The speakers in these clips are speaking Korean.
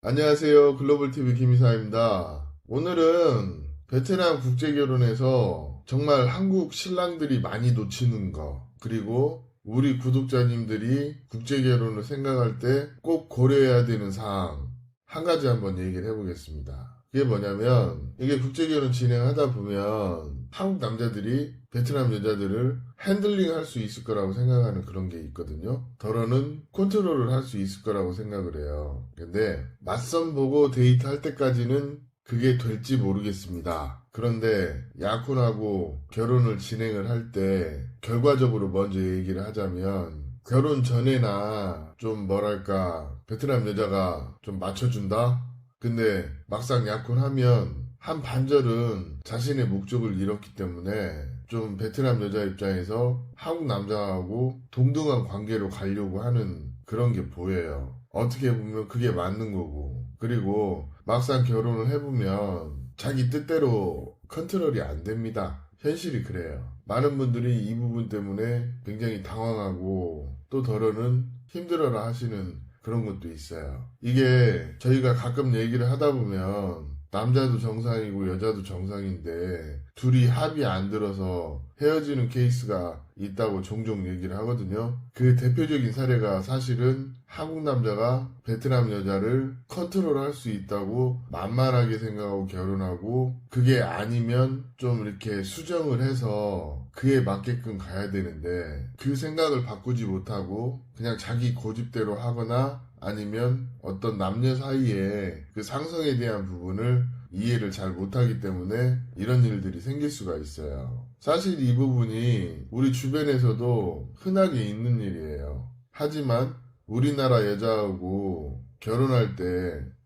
안녕하세요. 글로벌TV 김이사입니다. 오늘은 베트남 국제결혼에서 정말 한국 신랑들이 많이 놓치는 거, 그리고 우리 구독자님들이 국제결혼을 생각할 때 꼭 고려해야 되는 사항, 한 가지 한번 얘기를 해보겠습니다. 그게 뭐냐면, 이게 국제결혼 진행하다 보면 한국 남자들이 베트남 여자들을 핸들링 할 수 있을 거라고 생각하는 그런 게 있거든요. 더러는 컨트롤을 할 수 있을 거라고 생각을 해요. 근데 맞선 보고 데이트 할 때까지는 그게 될지 모르겠습니다. 그런데 약혼하고 결혼을 진행을 할 때 결과적으로 먼저 얘기를 하자면 결혼 전에나 좀 뭐랄까 베트남 여자가 좀 맞춰준다? 근데 막상 약혼하면 한 반절은 자신의 목적을 잃었기 때문에 좀 베트남 여자 입장에서 한국 남자하고 동등한 관계로 가려고 하는 그런 게 보여요. 어떻게 보면 그게 맞는 거고. 그리고 막상 결혼을 해보면 자기 뜻대로 컨트롤이 안 됩니다. 현실이 그래요. 많은 분들이 이 부분 때문에 굉장히 당황하고 또 더러는 힘들어라 하시는 그런 것도 있어요. 이게 저희가 가끔 얘기를 하다 보면 남자도 정상이고 여자도 정상인데 둘이 합이 안 들어서 헤어지는 케이스가 있다고 종종 얘기를 하거든요. 그 대표적인 사례가 사실은 한국 남자가 베트남 여자를 컨트롤할 수 있다고 만만하게 생각하고 결혼하고 그게 아니면 좀 이렇게 수정을 해서 그에 맞게끔 가야 되는데 그 생각을 바꾸지 못하고 그냥 자기 고집대로 하거나 아니면 어떤 남녀 사이에 그 상성에 대한 부분을 이해를 잘 못하기 때문에 이런 일들이 생길 수가 있어요. 사실 이 부분이 우리 주변에서도 흔하게 있는 일이에요. 하지만 우리나라 여자하고 결혼할 때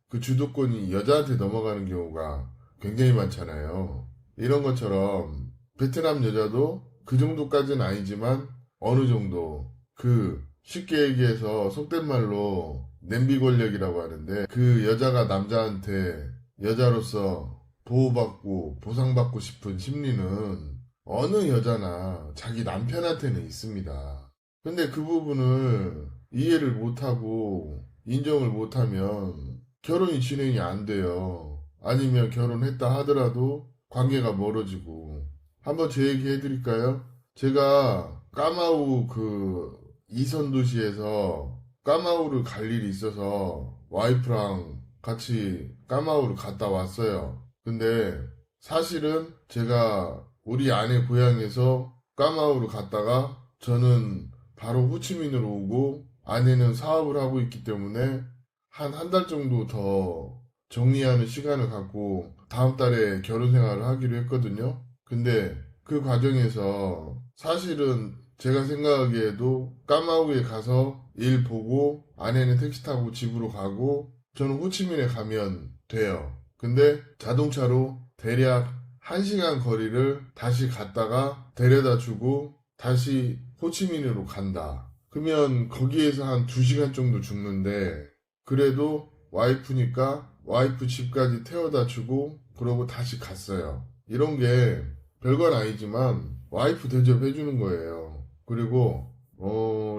그 주도권이 여자한테 넘어가는 경우가 굉장히 많잖아요. 이런 것처럼 베트남 여자도 그 정도까지는 아니지만 어느 정도 그 쉽게 얘기해서 속된 말로 냄비 권력이라고 하는데 그 여자가 남자한테 여자로서 보호받고 보상받고 싶은 심리는 어느 여자나 자기 남편한테는 있습니다. 근데 그 부분을 이해를 못하고 인정을 못하면 결혼이 진행이 안 돼요. 아니면 결혼했다 하더라도 관계가 멀어지고. 한번 제 얘기 해드릴까요? 제가 까마우 그 이선도시에서 까마우를 갈 일이 있어서 와이프랑 같이 까마우를 갔다 왔어요. 근데 사실은 제가 우리 아내 고향에서 까마우를 갔다가 저는 바로 호치민으로 오고 아내는 사업을 하고 있기 때문에 한 달 정도 더 정리하는 시간을 갖고 다음 달에 결혼 생활을 하기로 했거든요. 근데 그 과정에서 사실은 제가 생각하기에도 까마우에 가서 일 보고 아내는 택시 타고 집으로 가고 저는 호치민에 가면 돼요. 근데 자동차로 대략 1시간 거리를 다시 갔다가 데려다 주고 다시 호치민으로 간다. 그러면 거기에서 한 2시간 정도 죽는데 그래도 와이프니까 와이프 집까지 태워다 주고 그러고 다시 갔어요. 이런 게 별건 아니지만 와이프 대접해 주는 거예요. 그리고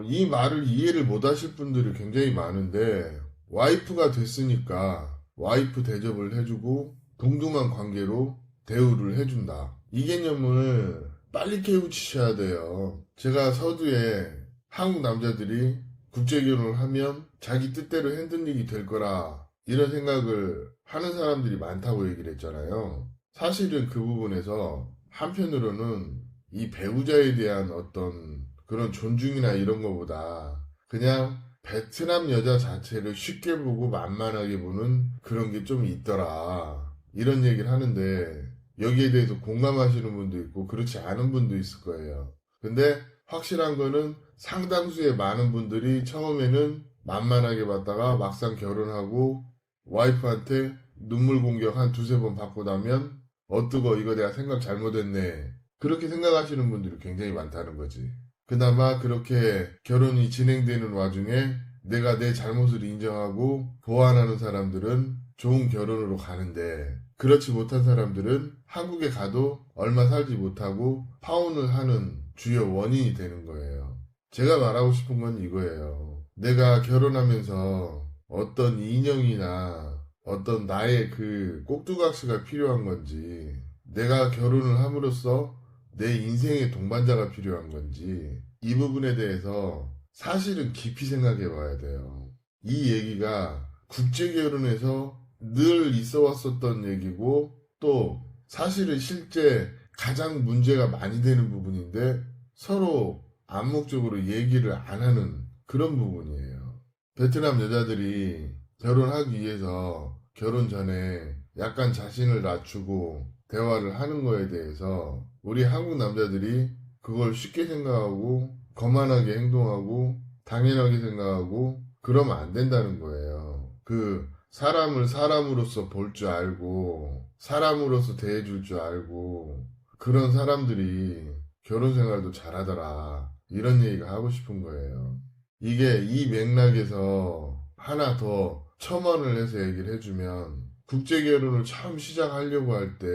이 말을 이해를 못 하실 분들이 굉장히 많은데 와이프가 됐으니까 와이프 대접을 해주고 동등한 관계로 대우를 해준다. 이 개념을 빨리 깨우치셔야 돼요. 제가 서두에 한국 남자들이 국제결혼을 하면 자기 뜻대로 핸들링이 될 거라 이런 생각을 하는 사람들이 많다고 얘기를 했잖아요. 사실은 그 부분에서 한편으로는 이 배우자에 대한 어떤 그런 존중이나 이런 거보다 그냥 베트남 여자 자체를 쉽게 보고 만만하게 보는 그런 게 좀 있더라. 이런 얘기를 하는데 여기에 대해서 공감하시는 분도 있고 그렇지 않은 분도 있을 거예요. 근데 확실한 거는 상당수의 많은 분들이 처음에는 만만하게 봤다가 막상 결혼하고 와이프한테 눈물 공격 한 두세 번 받고 나면 어뜨거 이거 내가 생각 잘못했네. 그렇게 생각하시는 분들이 굉장히 많다는 거지. 그나마 그렇게 결혼이 진행되는 와중에 내가 내 잘못을 인정하고 보완하는 사람들은 좋은 결혼으로 가는데 그렇지 못한 사람들은 한국에 가도 얼마 살지 못하고 파혼을 하는 주요 원인이 되는 거예요. 제가 말하고 싶은 건 이거예요. 내가 결혼하면서 어떤 인형이나 어떤 나의 그 꼭두각시가 필요한 건지, 내가 결혼을 함으로써 내 인생의 동반자가 필요한 건지, 이 부분에 대해서 사실은 깊이 생각해 봐야 돼요. 이 얘기가 국제 결혼에서 늘 있어 왔었던 얘기고, 또 사실은 실제 가장 문제가 많이 되는 부분인데 서로 암묵적으로 얘기를 안 하는 그런 부분이에요. 베트남 여자들이 결혼하기 위해서 결혼 전에 약간 자신을 낮추고 대화를 하는 거에 대해서 우리 한국 남자들이 그걸 쉽게 생각하고 거만하게 행동하고 당연하게 생각하고 그러면 안 된다는 거예요. 그 사람을 사람으로서 볼 줄 알고 사람으로서 대해줄 줄 알고 그런 사람들이 결혼 생활도 잘하더라. 이런 얘기가 하고 싶은 거예요. 이게 이 맥락에서 하나 더 첨언을 해서 얘기를 해주면 국제 결혼을 처음 시작하려고 할 때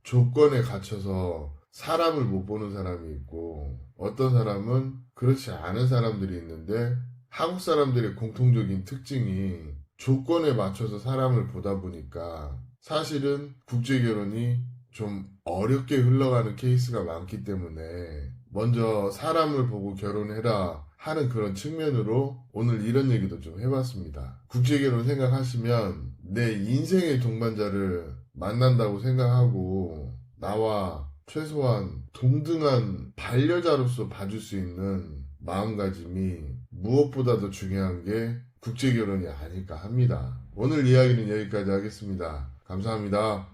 조건에 갇혀서 사람을 못 보는 사람이 있고 어떤 사람은 그렇지 않은 사람들이 있는데 한국 사람들의 공통적인 특징이 조건에 맞춰서 사람을 보다 보니까 사실은 국제 결혼이 좀 어렵게 흘러가는 케이스가 많기 때문에 먼저 사람을 보고 결혼해라 하는 그런 측면으로 오늘 이런 얘기도 좀 해봤습니다. 국제결혼 생각하시면 내 인생의 동반자를 만난다고 생각하고 나와 최소한 동등한 반려자로서 봐줄 수 있는 마음가짐이 무엇보다도 중요한 게 국제결혼이 아닐까 합니다. 오늘 이야기는 여기까지 하겠습니다. 감사합니다.